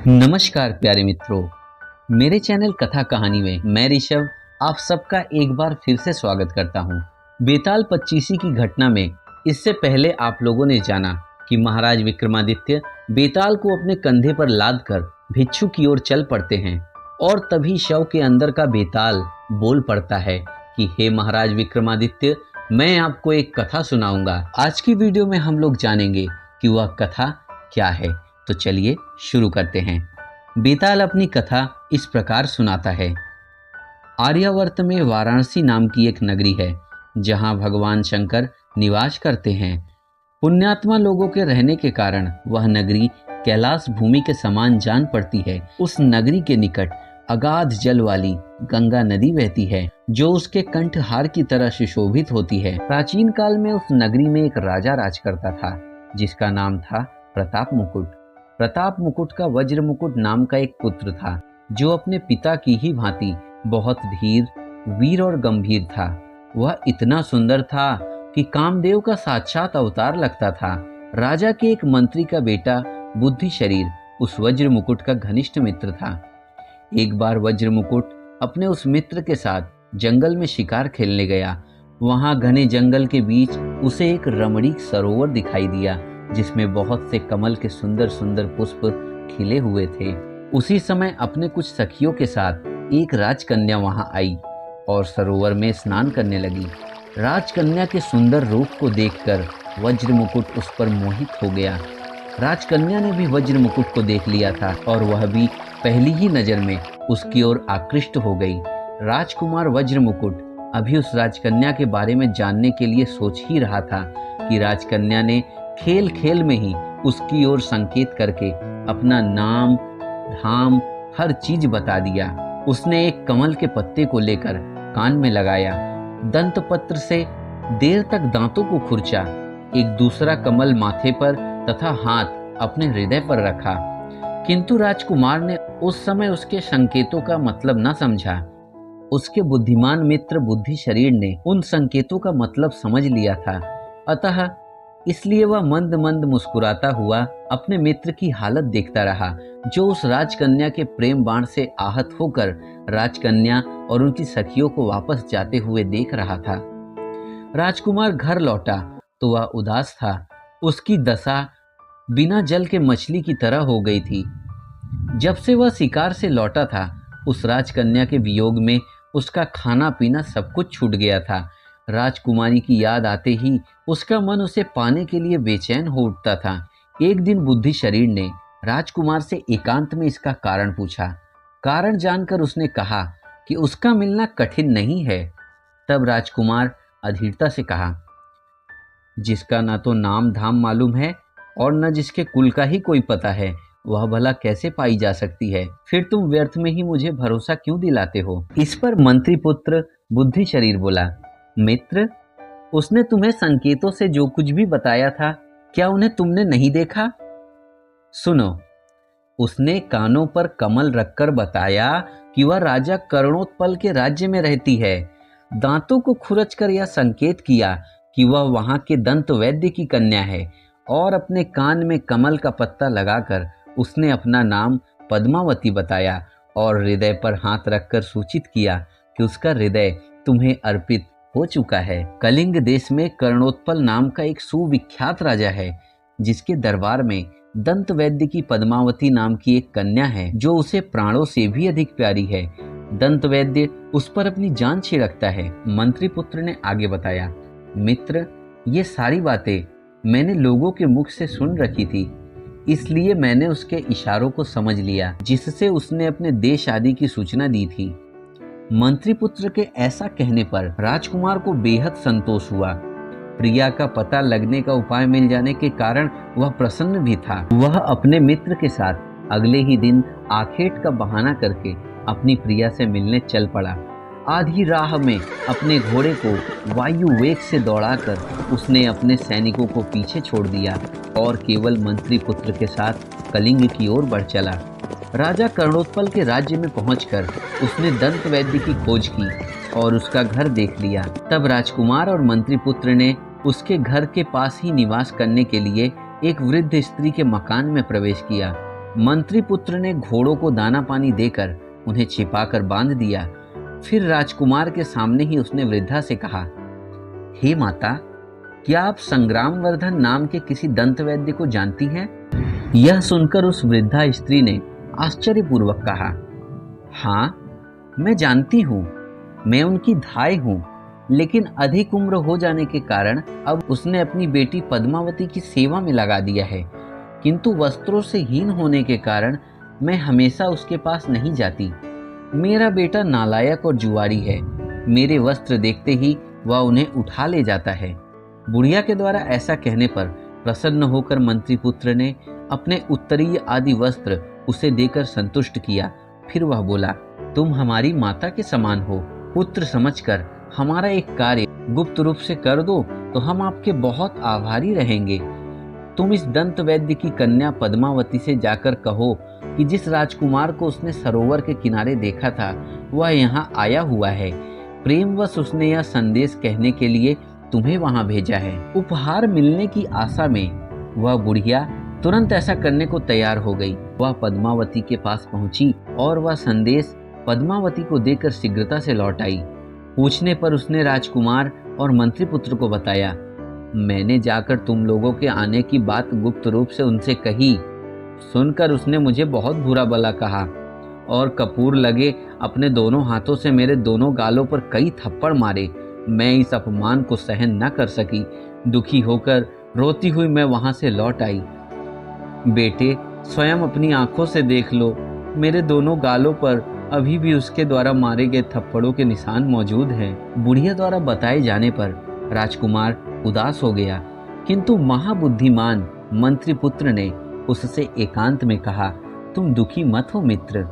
नमस्कार प्यारे मित्रों, मेरे चैनल कथा कहानी में मैं ऋषभ आप सबका एक बार फिर से स्वागत करता हूं। बेताल पच्चीसी की घटना में इससे पहले आप लोगों ने जाना कि महाराज विक्रमादित्य बेताल को अपने कंधे पर लादकर भिक्षु की ओर चल पड़ते हैं और तभी शव के अंदर का बेताल बोल पड़ता है कि हे महाराज विक्रमादित्य, मैं आपको एक कथा सुनाऊंगा। आज की वीडियो में हम लोग जानेंगे कि वह कथा क्या है। तो चलिए शुरू करते हैं। बेताल अपनी कथा इस प्रकार सुनाता है। आर्यावर्त में वाराणसी नाम की एक नगरी है जहां भगवान शंकर निवास करते हैं। पुण्यात्मा लोगों के रहने के कारण वह नगरी कैलाश भूमि के समान जान पड़ती है। उस नगरी के निकट अगाध जल वाली गंगा नदी बहती है जो उसके कंठहार की तरह सुशोभित होती है। प्राचीन काल में उस नगरी में एक राजा राज करता था जिसका नाम था प्रताप मुकुट। प्रताप मुकुट का वज्र मुकुट नाम का एक पुत्र था जो अपने पिता की ही भांति बहुत धीर, वीर और गंभीर था। वह इतना सुंदर था कि कामदेव का साक्षात अवतार लगता था। राजा के एक मंत्री का बेटा बुद्धि शरीर उस वज्र मुकुट का घनिष्ठ मित्र था। एक बार वज्र मुकुट अपने उस मित्र के साथ जंगल में शिकार खेलने गया। वहां घने जंगल के बीच उसे एक रमणीक सरोवर दिखाई दिया जिसमें बहुत से कमल के सुंदर सुंदर पुष्प खिले हुए थे। उसी समय अपने कुछ सखियों के साथ एक राजकन्या वहां आई और सरोवर में स्नान करने लगी। राजकन्या के सुंदर रूप को देखकर वज्र मुकुट उस पर मोहित हो गया। राजकन्या ने भी वज्र मुकुट को देख लिया था और वह भी पहली ही नजर में उसकी ओर आकृष्ट हो गई। राजकुमार वज्र मुकुट अभी उस राजकन्या के बारे में जानने के लिए सोच ही रहा था कि राजकन्या ने खेल खेल में ही उसकी ओर संकेत करके अपना नाम, धाम, हर चीज बता दिया। उसने एक कमल के पत्ते को लेकर कान में लगाया, दंत पत्र से देर तक दांतों को खुरचा, एक दूसरा कमल माथे पर तथा हाथ अपने हृदय पर रखा। किंतु राजकुमार ने उस समय उसके संकेतों का मतलब न समझा। उसके बुद्धिमान मित्र बुद्धि शरीर ने उन संकेतों का मतलब समझ लिया था, अतः इसलिए वह मंद मंद मुस्कुराता हुआ अपने मित्र की हालत देखता रहा जो उस राजकन्या के प्रेम बाण से आहत होकर राजकन्या और उनकी सखियों को वापस जाते हुए देख रहा था। राजकुमार घर लौटा तो वह उदास था। उसकी दशा बिना जल के मछली की तरह हो गई थी। जब से वह शिकार से लौटा था उस राजकन्या के वियोग में उसका खाना पीना सब कुछ छूट गया था। राजकुमारी की याद आते ही उसका मन उसे पाने के लिए बेचैन हो उठता था। एक दिन बुद्धि शरीर ने राजकुमार से एकांत में इसका कारण पूछा। कारण जानकर उसने कहा कि उसका मिलना कठिन नहीं है। तब राजकुमार अधीरता से कहा, जिसका ना तो नाम धाम मालूम है और न जिसके कुल का ही कोई पता है, वह भला कैसे पाई जा सकती है? फिर तुम व्यर्थ में ही मुझे भरोसा क्यों दिलाते हो? इस पर मंत्री पुत्र बुद्धि शरीर बोला, मित्र, उसने तुम्हें संकेतों से जो कुछ भी बताया था, क्या उन्हें तुमने नहीं देखा? सुनो, उसने कानों पर कमल रखकर बताया कि वह राजा कर्णोत्पल के राज्य में रहती है। दांतों को खुरचकर यह संकेत किया कि वह वहां के दंत वैद्य की कन्या है और अपने कान में कमल का पत्ता लगाकर उसने अपना नाम पद्मावती बताया और हृदय पर हाथ रखकर सूचित किया कि उसका हृदय तुम्हें अर्पित हो चुका है। कलिंग देश में कर्णोत्पल नाम का एक सुविख्यात राजा है जिसके दरबार में दंत वैद्य की पद्मावती नाम की एक कन्या है जो उसे प्राणों से भी अधिक प्यारी है। दंत वैद्य उस पर अपनी जान छिड़कता है। मंत्री पुत्र ने आगे बताया, मित्र, ये सारी बातें मैंने लोगों के मुख से सुन रखी थी, इसलिए मैंने उसके इशारों को समझ लिया जिससे उसने अपने देश आदि की सूचना दी थी। मंत्री पुत्र के ऐसा कहने पर राजकुमार को बेहद संतोष हुआ। प्रिया का पता लगने का उपाय मिल जाने के कारण वह प्रसन्न भी था। वह अपने मित्र के साथ अगले ही दिन आखेट का बहाना करके अपनी प्रिया से मिलने चल पड़ा। आधी राह में अपने घोड़े को वायु वेग से दौड़ाकर उसने अपने सैनिकों को पीछे छोड़ दिया और केवल मंत्री पुत्र के साथ कलिंग की ओर बढ़ चला। राजा कर्णोत्पल के राज्य में पहुंचकर उसने दंत वैद्य की खोज की और उसका घर देख लिया। तब राजकुमार और मंत्री पुत्र ने उसके घर के पास ही निवास करने के लिए एक वृद्ध स्त्री के मकान में प्रवेश किया। मंत्री पुत्र ने घोड़ों को दाना पानी देकर उन्हें छिपाकर बांध दिया। फिर राजकुमार के सामने ही उसने वृद्धा से कहा, हे माता, क्या आप संग्रामवर्धन नाम के किसी दंत वैद्य को जानती हैं? यह सुनकर उस वृद्धा स्त्री ने आश्चर्यपूर्वक कहा, हाँ, मैं जानती हूँ। मैं उनकी धाय हूँ, लेकिन अधिक उम्र हो जाने के कारण अब उसने अपनी बेटी पद्मावती की सेवा में लगा दिया है, किंतु वस्त्रों से हीन होने के कारण मैं हमेशा उसके पास नहीं जाती। मेरा बेटा नालायक और जुआरी है। मेरे वस्त्र देखते ही वह उन्हें उठा ले जाता है। बुढ़िया के द्वारा ऐसा कहने पर प्रसन्न होकर मंत्री पुत्र ने अपने उत्तरीय आदि वस्त्र उसे देकर संतुष्ट किया। फिर वह बोला, तुम हमारी माता के समान हो। पुत्र समझकर हमारा एक कार्य गुप्त रूप से कर दो तो हम आपके बहुत आभारी रहेंगे। तुम इस दंत वैद्य की कन्या पद्मावती से जाकर कहो कि जिस राजकुमार को उसने सरोवर के किनारे देखा था वह यहाँ आया हुआ है। प्रेमवश उसने यह संदेश कहने के लिए तुम्हें वहां भेजा है। उपहार मिलने की आशा में वह बुढ़िया तुरंत ऐसा करने को तैयार हो गई। वह पद्मावती के पास पहुंची और वह संदेश पद्मावती को देकर शीघ्रता से लौट आई। पूछने पर उसने राजकुमार और मंत्री पुत्र को बताया, मैंने जाकर तुम लोगों के आने की बात गुप्त रूप से उनसे कही। सुनकर उसने मुझे बहुत बुरा भला कहा और कपूर लगे अपने दोनों हाथों से मेरे दोनों गालों पर कई थप्पड़ मारे। मैं इस अपमान को सहन न कर सकी। दुखी होकर रोती हुई मैं वहां से लौट आई। बेटे, स्वयं अपनी आंखों से देख लो, मेरे दोनों गालों पर अभी भी उसके द्वारा मारे गए थप्पड़ों के निशान मौजूद हैं। बुढ़िया द्वारा बताए जाने पर राजकुमार उदास हो गया, किंतु महाबुद्धिमान मंत्री पुत्र ने उससे एकांत में कहा, तुम दुखी मत हो मित्र।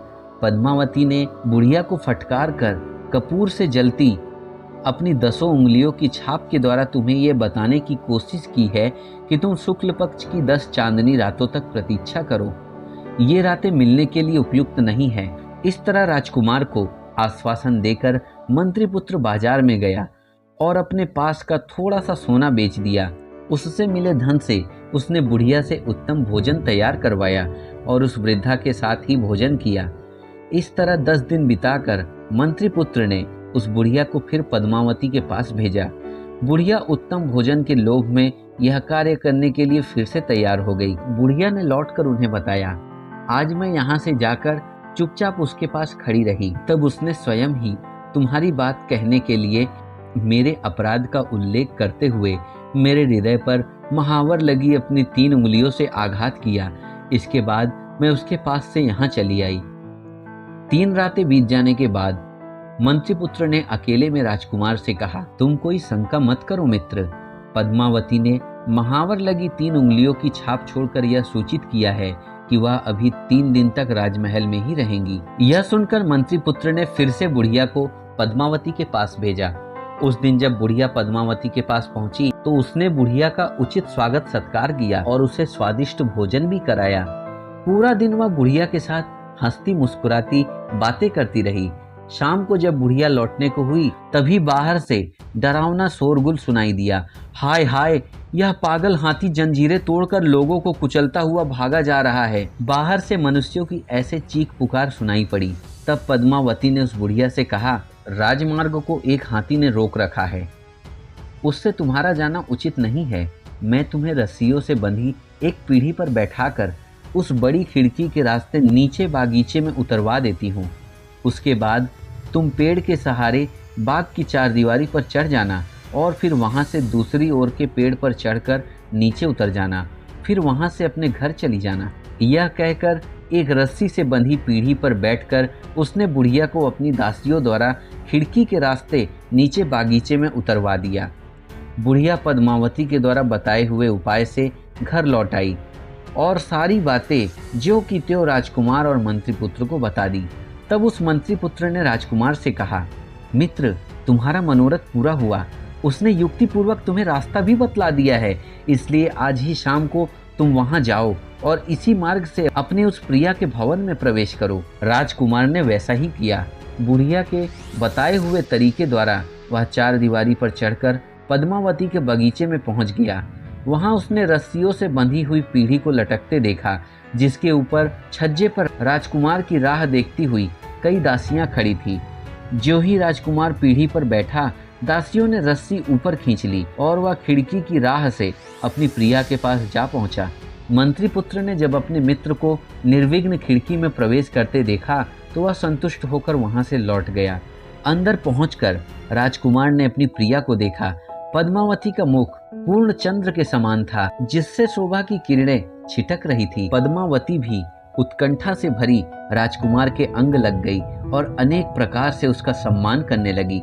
पद्मावती ने बुढ़िया को फटकार कर कपूर से जलती अपनी 10 उंगलियों की छाप के द्वारा तुम्हें यह बताने की कोशिश की है कि तुम शुक्ल पक्ष की 10 चांदनी रातों तक प्रतीक्षा करो। ये रातें मिलने के लिए उपयुक्त नहीं है। इस तरह राजकुमार को आश्वासन देकर मंत्री पुत्र बाजार में गया और अपने पास का थोड़ा सा सोना बेच दिया। उससे मिले धन से उसने बुढ़िया से उत्तम भोजन तैयार करवाया और उस वृद्धा के साथ ही भोजन किया। इस तरह 10 दिन बिताकर मंत्री पुत्र ने उस बुढ़िया को फिर पद्मावती के पास भेजा। बुढ़िया उत्तम भोजन के लोभ में यह कार्य करने के लिए फिर से तैयार हो गई। बुढ़िया ने लौटकर उन्हें बताया, आज मैं यहाँ से जाकर चुपचाप उसके पास खड़ी रही। तब उसने स्वयं ही तुम्हारी बात कहने के लिए मेरे अपराध का उल्लेख करते हुए मेरे हृदय पर महावर लगी अपनी 3 उंगलियों से आघात किया। इसके बाद मैं उसके पास से यहाँ चली आई। 3 रातें बीत जाने के बाद मंत्री पुत्र ने अकेले में राजकुमार से कहा, तुम कोई शंका मत करो मित्र। पद्मावती ने महावर लगी 3 उंगलियों की छाप छोड़कर यह सूचित किया है कि वह अभी 3 दिन तक राजमहल में ही रहेंगी। यह सुनकर मंत्री पुत्र ने फिर से बुढ़िया को पद्मावती के पास भेजा। उस दिन जब बुढ़िया पद्मावती के पास पहुंची तो उसने बुढ़िया का उचित स्वागत सत्कार किया और उसे स्वादिष्ट भोजन भी कराया। पूरा दिन वह बुढ़िया के साथ हंसती मुस्कुराती बातें करती रही। शाम को जब बुढ़िया लौटने को हुई तभी बाहर से डरावना शोरगुल सुनाई दिया। हाय हाय, यह पागल हाथी जंजीरें तोड़कर लोगों को कुचलता हुआ भागा जा रहा है। बाहर से मनुष्यों की ऐसे चीख पुकार सुनाई पड़ी। तब पद्मावती ने उस बुढ़िया से कहा, राजमार्ग को एक हाथी ने रोक रखा है, उससे तुम्हारा जाना उचित नहीं है। मैं तुम्हें रस्सियों से बंधी एक पीढ़ी पर बैठाकर उस बड़ी खिड़की के रास्ते नीचे बागीचे में उतरवा देती हूँ। उसके बाद तुम पेड़ के सहारे बाग की 4 दीवारी पर चढ़ जाना और फिर वहाँ से दूसरी ओर के पेड़ पर चढ़कर नीचे उतर जाना, फिर वहाँ से अपने घर चली जाना। यह कहकर एक रस्सी से बंधी पीढ़ी पर बैठकर उसने बुढ़िया को अपनी दासियों द्वारा खिड़की के रास्ते नीचे बागीचे में उतरवा दिया। बुढ़िया पद्मावती के द्वारा बताए हुए उपाय से घर लौट आई और सारी बातें ज्यों की त्यों राजकुमार और मंत्री पुत्र को बता दी। तब उस मंत्री पुत्र ने राजकुमार से कहा, मित्र, तुम्हारा मनोरथ पूरा हुआ। उसने युक्तिपूर्वक तुम्हें रास्ता भी बतला दिया है, इसलिए आज ही शाम को तुम वहां जाओ और इसी मार्ग से अपने उस प्रिया के भवन में प्रवेश करो। राजकुमार ने वैसा ही किया। बुढ़िया के बताए हुए तरीके द्वारा वह 4 दीवारी पर चढ़कर पद्मावती के बगीचे में पहुंच गया। वहां उसने रस्सियों से बंधी हुई पीढ़ी को लटकते देखा। जिसके ऊपर छज्जे पर राजकुमार की राह देखती हुई कई दासियां खड़ी थी। जो ही राजकुमार पीढ़ी पर बैठा, दासियों ने रस्सी ऊपर खींच ली और वह खिड़की की राह से अपनी प्रिया के पास जा पहुंचा। मंत्री पुत्र ने जब अपने मित्र को निर्विघ्न खिड़की में प्रवेश करते देखा तो वह संतुष्ट होकर वहां से लौट गया। अंदर पहुंचकर राजकुमार ने अपनी प्रिया को देखा। पद्मावती का मुख पूर्ण चंद्र के समान था, जिससे शोभा की किरणें छिटक रही थी। पद्मावती भी उत्कंठा से भरी राजकुमार के अंग लग गई और अनेक प्रकार से उसका सम्मान करने लगी।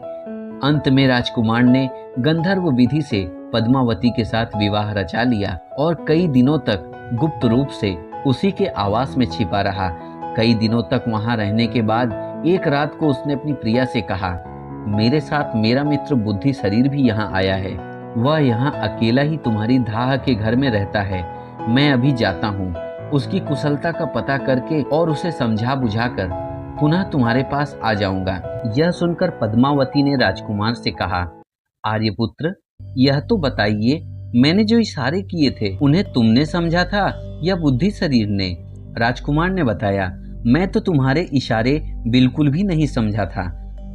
अंत में राजकुमार ने गंधर्व विधि से पद्मावती के साथ विवाह रचा लिया और कई दिनों तक गुप्त रूप से उसी के आवास में छिपा रहा। कई दिनों तक वहां रहने के बाद एक रात को उसने अपनी प्रिया से कहा, मेरे साथ मेरा मित्र बुद्धि शरीर भी यहाँ आया है। वह यहाँ अकेला ही तुम्हारी धाह के घर में रहता है। मैं अभी जाता हूँ, उसकी कुशलता का पता करके और उसे समझा बुझाकर पुनः तुम्हारे पास आ जाऊंगा। यह सुनकर पद्मावती ने राजकुमार से कहा, आर्यपुत्र, यह तो बताइए, मैंने जो इशारे किए थे उन्हें तुमने समझा था या बुद्धि शरीर ने? राजकुमार ने बताया, मैं तो तुम्हारे इशारे बिल्कुल भी नहीं समझा था।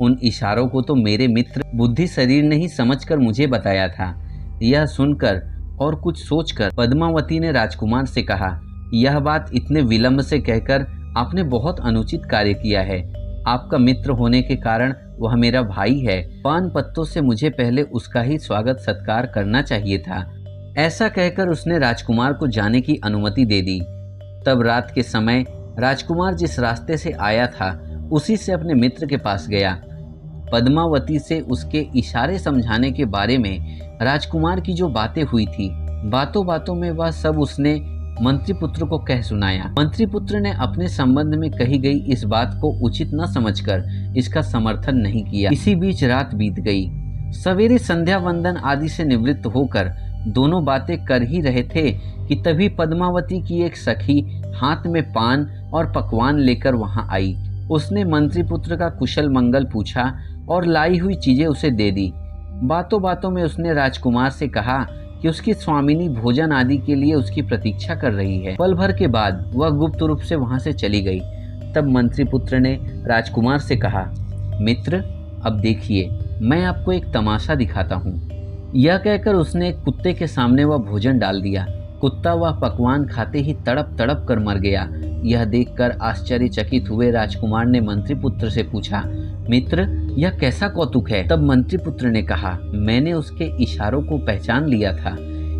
उन इशारों को तो मेरे मित्र बुद्धि शरीर ने ही समझकर मुझे बताया था। यह सुनकर और कुछ सोचकर पद्मावती ने राजकुमार से कहा, यह बात इतने विलंब से कहकर आपने बहुत अनुचित कार्य किया है। आपका मित्र होने के कारण वह मेरा भाई है। पान पत्तों से मुझे पहले उसका ही स्वागत सत्कार करना चाहिए था। ऐसा कहकर उसने राजकुमार को जाने की अनुमति दे दी। तब रात के समय राजकुमार जिस रास्ते से आया था उसी से अपने मित्र के पास गया। पद्मावती से उसके इशारे समझाने के बारे में राजकुमार की जो बातें हुई थी, बातों बातों में वह सब उसने मंत्रीपुत्र को कह सुनाया। मंत्रीपुत्र ने अपने संबंध में कही गई इस बात को उचित न समझकर इसका समर्थन नहीं किया। इसी बीच रात बीत गई। सवेरे संध्या वंदन आदि से निवृत्त होकर दोनों बातें कर ही रहे थे कि तभी पद्मावती की एक सखी हाथ में पान और पकवान लेकर वहां आई। उसने मंत्रीपुत्र का कुशल मंगल पूछा और लाई हुई चीजें उसे दे दी। बातों बातों में उसने राजकुमार से कहा कि उसकी स्वामिनी भोजन आदि के लिए उसकी प्रतीक्षा कर रही है। पल भर के बाद वह गुप्त रूप से वहां से चली गई। तब मंत्रीपुत्र ने राजकुमार से कहा, मित्र, अब देखिए, मैं आपको एक तमाशा दिखाता हूँ। यह कहकर उसने एक कुत्ते के सामने वह भोजन डाल दिया। कुत्ता वह पकवान खाते ही तड़प तड़प कर मर गया। यह देखकर आश्चर्यचकित हुए राजकुमार ने मंत्रीपुत्र से पूछा, मित्र, यह कैसा कौतुक है? तब मंत्रीपुत्र ने कहा, मैंने उसके इशारों को पहचान लिया था,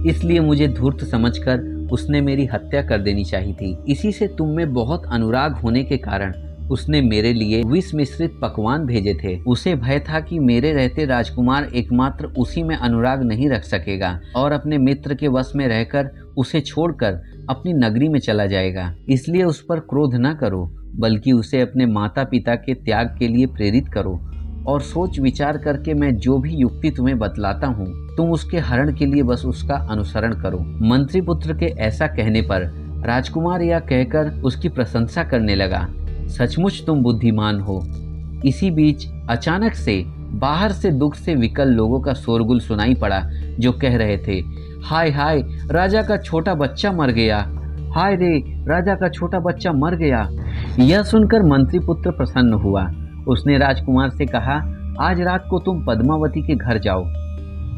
इसलिए मुझे धूर्त समझकर उसने मेरी हत्या कर देनी चाहिए थी। इसी से तुम में बहुत अनुराग होने के कारण उसने मेरे लिए विष मिश्रित पकवान भेजे थे। उसे भय था कि मेरे रहते राजकुमार एकमात्र उसी में अनुराग नहीं रख सकेगा और अपने मित्र के वश में रहकर उसे छोड़कर अपनी नगरी में चला जाएगा। इसलिए उस पर क्रोध न करो, बल्कि उसे अपने माता पिता के त्याग के लिए प्रेरित करो और सोच विचार करके मैं जो भी युक्ति तुम्हें बतलाता हूँ, तुम उसके हरण के लिए बस उसका अनुसरण करो। मंत्रीपुत्र के ऐसा कहने पर राजकुमार यह कहकर उसकी प्रशंसा करने लगा, सचमुच तुम बुद्धिमान हो। इसी बीच अचानक से बाहर से दुख से विकल लोगों का शोरगुल सुनाई पड़ा, जो कह रहे थे, हाय हाय, राजा का छोटा बच्चा मर गया। हाय रे, राजा का छोटा बच्चा मर गया। यह सुनकर मंत्रीपुत्र प्रसन्न हुआ। उसने राजकुमार से कहा, आज रात को तुम पद्मावती के घर जाओ।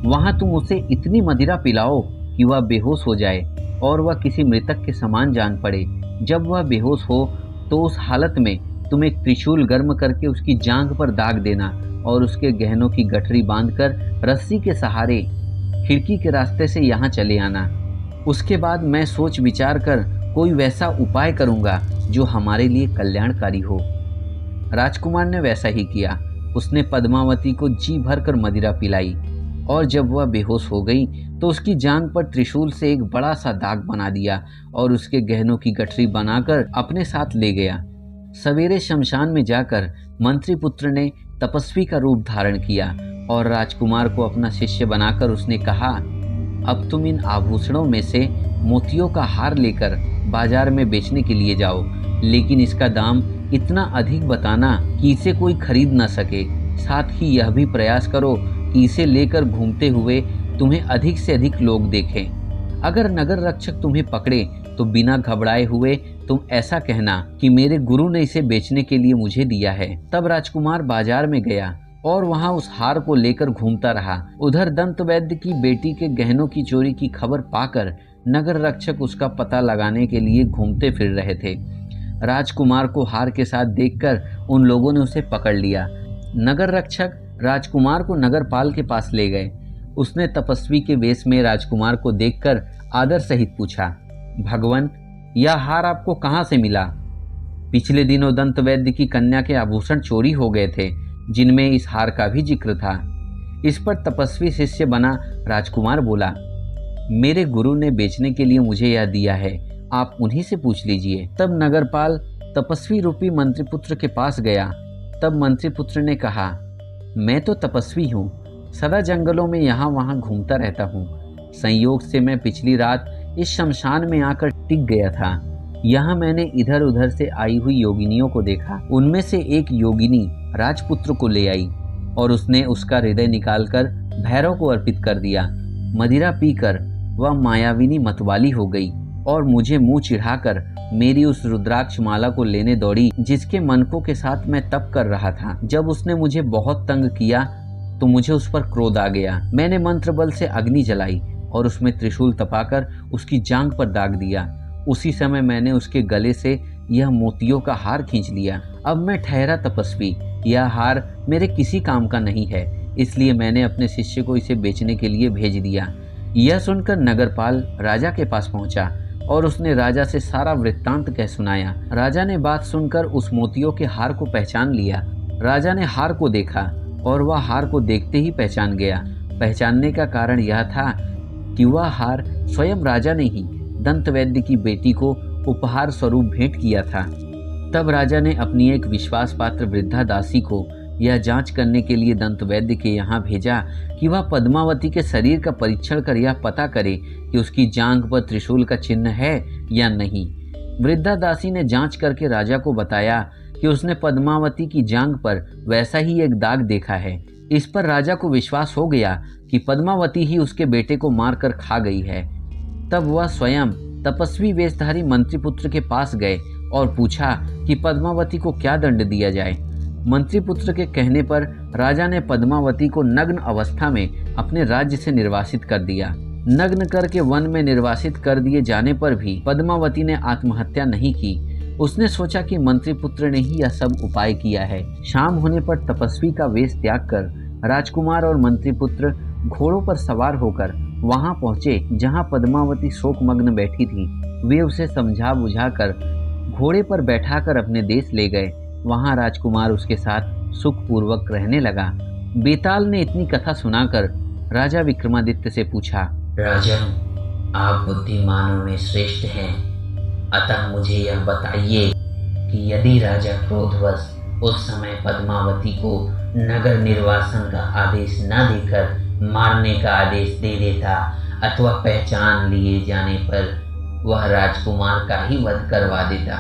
वहां तुम उसे इतनी मदिरा पिलाओ कि वह बेहोश हो जाए और वह किसी मृतक के समान जान पड़े। जब वह बेहोश हो तो उस हालत में तुम एक त्रिशूल गर्म करके उसकी जांघ पर दाग देना और उसके गहनों की गठरी बांधकर रस्सी के सहारे खिड़की के रास्ते से यहाँ चले आना। उसके बाद मैं सोच विचार कर कोई वैसा उपाय करूँगा जो हमारे लिए कल्याणकारी हो। राजकुमार ने वैसा ही किया। उसने पद्मावती को जी भर कर मदिरा पिलाई और जब वह बेहोश हो गई तो उसकी जांघ पर त्रिशूल से एक बड़ा सा दाग बना दिया और उसके गहनों की गठरी बनाकर अपने साथ ले गया। सवेरे शमशान में जाकर मंत्रीपुत्र ने तपस्वी का रूप धारण किया और राजकुमार को अपना शिष्य बनाकर उसने कहा, अब तुम इन आभूषणों में से मोतियों का हार लेकर बाजार में बेचने के लिए जाओ, लेकिन इसका दाम इतना अधिक बताना कि इसे कोई खरीद न सके। साथ ही यह भी प्रयास करो कि इसे लेकर घूमते हुए तुम्हें अधिक से अधिक लोग देखें। अगर नगर रक्षक तुम्हें पकड़े तो बिना घबराए हुए तुम ऐसा कहना कि मेरे गुरु ने इसे बेचने के लिए मुझे दिया है। तब राजकुमार बाजार में गया और वहां उस हार को लेकर घूमता रहा। उधर दंत वैद्य की बेटी के गहनों की चोरी की खबर पाकर नगर रक्षक उसका पता लगाने के लिए घूमते फिर रहे थे। राजकुमार को हार के साथ देखकर उन लोगों ने उसे पकड़ लिया। नगर रक्षक राजकुमार को नगरपाल के पास ले गए। उसने तपस्वी के वेश में राजकुमार को देखकर आदर सहित पूछा, भगवान, यह हार आपको कहाँ से मिला? पिछले दिनों दंत वैद्य की कन्या के आभूषण चोरी हो गए थे, जिनमें इस हार का भी जिक्र था। इस पर तपस्वी शिष्य बना राजकुमार बोला, मेरे गुरु ने बेचने के लिए मुझे यह दिया है, आप उन्हीं से पूछ लीजिए। तब नगरपाल तपस्वी रूपी मंत्रीपुत्र के पास गया। तब मंत्रीपुत्र ने कहा, मैं तो तपस्वी हूँ, सदा जंगलों में यहाँ वहाँ घूमता रहता हूँ। संयोग से मैं पिछली रात इस शमशान में आकर टिक गया था। यहाँ मैंने इधर उधर से आई हुई योगिनियों को देखा। उनमें से एक योगिनी राजपुत्र को ले आई और उसने उसका हृदय निकालकर भैरव को अर्पित कर दिया। मदिरा पीकर वह मायाविनी मतवाली हो गई और मुझे मुंह चिढ़ाकर मेरी उस रुद्राक्ष माला को लेने दौड़ी, जिसके मनकों के साथ मैं तप कर रहा था। जब उसने मुझे बहुत तंग किया तो मुझे उस पर क्रोध आ गया। मैंने मंत्र बल से अग्नि जलाई और उसमें त्रिशूल तपाकर उसकी जांघ पर दाग दिया। उसी समय मैंने उसके गले से यह मोतियों का हार खींच लिया। अब मैं ठहरा तपस्वी, यह हार मेरे किसी काम का नहीं है, इसलिए मैंने अपने शिष्य को इसे बेचने के लिए भेज दिया। यह सुनकर नगरपाल राजा के पास पहुंचा और उसने राजा से सारा वृत्तांत कह सुनाया। राजा ने बात सुनकर उस मोतियों के हार को पहचान लिया। राजा ने हार को देखा और वह हार को देखते ही पहचान गया। पहचानने का कारण यह था कि वह हार स्वयं राजा ने ही दंत वैद्य की बेटी को उपहार स्वरूप भेंट किया था। तब राजा ने अपनी एक विश्वास पात्र वृद्धा दासी को यह जांच करने के लिए दंत वैद्य के यहाँ भेजा कि वह पद्मावती के शरीर का परीक्षण कर यह पता करे कि उसकी जांघ पर त्रिशूल का चिन्ह है या नहीं। वृद्धा दासी ने जांच करके राजा को बताया कि उसने पद्मावती की जांघ पर वैसा ही एक दाग देखा है। इस पर राजा को विश्वास हो गया कि पद्मावती ही उसके बेटे को मारकर खा गई है। तब वह स्वयं तपस्वी वेशधारी मंत्रीपुत्र के पास गए और पूछा कि पद्मावती को क्या दंड दिया जाए। मंत्रीपुत्र के कहने पर राजा ने पद्मावती को नग्न अवस्था में अपने राज्य से निर्वासित कर दिया। नग्न करके वन में निर्वासित कर दिए जाने पर भी पद्मावती ने आत्महत्या नहीं की। उसने सोचा कि मंत्रीपुत्र ने ही यह सब उपाय किया है। शाम होने पर तपस्वी का वेश त्याग कर राजकुमार और मंत्रीपुत्र घोड़ों पर सवार होकर वहां पहुंचे जहां पद्मावती शोकमग्न बैठी थी। वे उसे समझा बुझाकर घोड़े पर बैठाकर अपने देश ले गए। वहां राजकुमार उसके साथ सुखपूर्वक रहने लगा। बेताल ने इतनी कथा सुनाकर राजा विक्रमादित्य से पूछा, राजन, आप बुद्धिमानों में श्रेष्ठ हैं, अतः मुझे यह बताइए कि यदि राजा क्रोधवश उस समय पद्मावती को नगर निर्वासन का आदेश न देकर मारने का आदेश दे देता अथवा पहचान लिए जाने पर वह राजकुमार का ही वध करवा देता,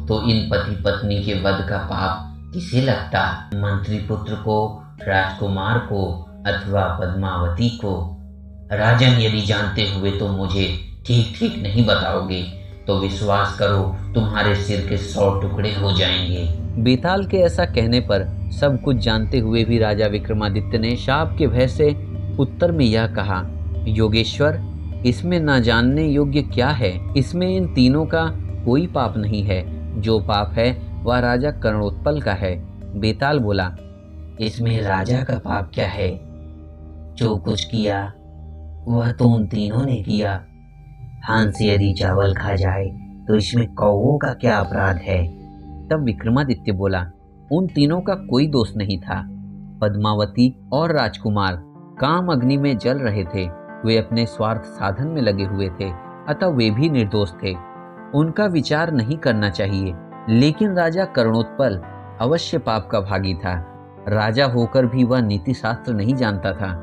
तो इन पति पत्नी के वध का पाप किसे लगता? मंत्रीपुत्र को, राजकुमार को अथवा पद्मावती को? राजन, यदि जानते हुए तो मुझे ठीक ठीक नहीं बताओगे तो विश्वास करो तुम्हारे सिर के 100 टुकड़े हो जाएंगे। बेताल के ऐसा कहने पर सब कुछ जानते हुए भी राजा विक्रमादित्य ने शाप के भय से उत्तर में यह कहा, योगेश्वर, इसमें न जानने योग्य क्या है? इसमें इन तीनों का कोई पाप नहीं है। जो पाप है वह राजा कर्णोत्पल का है। बेताल बोला, इसमें राजा का पाप क्या है? जो कुछ किया वह तो उन तीनों ने किया। हाथ से यदि चावल खा जाए तो इसमें कौवों का क्या अपराध है? तब विक्रमादित्य बोला, उन तीनों का कोई दोष नहीं था। पद्मावती और राजकुमार काम अग्नि में जल रहे थे। वे अपने स्वार्थ साधन में लगे हुए थे, अतः वे भी निर्दोष थे। उनका विचार नहीं करना चाहिए। लेकिन राजा कर्णोत्पल अवश्य पाप का भागी था। राजा होकर भी वह नीति शास्त्र नहीं जानता था।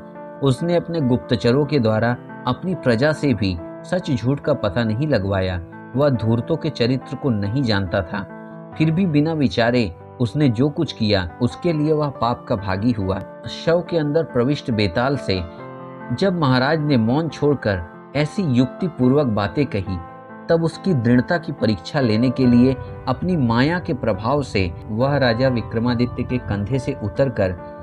उसने अपने गुप्तचरों के द्वारा अपनी प्रजा से भी सच झूठ का पता नहीं लगवाया। वह धूर्तों के चरित्र को नहीं जानता था। फिर भी बिना विचारे उसने जो कुछ किया उसके लिए वह पाप का भागी हुआ। शव के अंदर प्रविष्ट बेताल से जब महाराज ने मौन छोड़कर ऐसी युक्ति पूर्वक बातें कही तब उसकी दृढ़ता की परीक्षा लेने के लिए अपनी माया के प्रभाव से वह राजा विक्रमादित्य के कंधे से उतरकर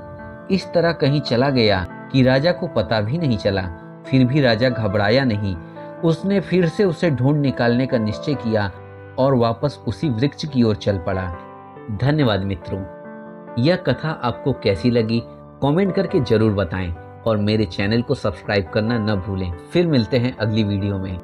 इस तरह कहीं चला गया कि राजा को पता भी नहीं चला। फिर भी राजा घबराया नहीं। उसने फिर से उसे ढूंढ निकालने का निश्चय किया और वापस उसी वृक्ष की ओर चल पड़ा। धन्यवाद मित्रों। यह कथा आपको कैसी लगी कमेंट करके जरूर बताएं और मेरे चैनल को सब्सक्राइब करना न भूलें। फिर मिलते हैं अगली वीडियो में।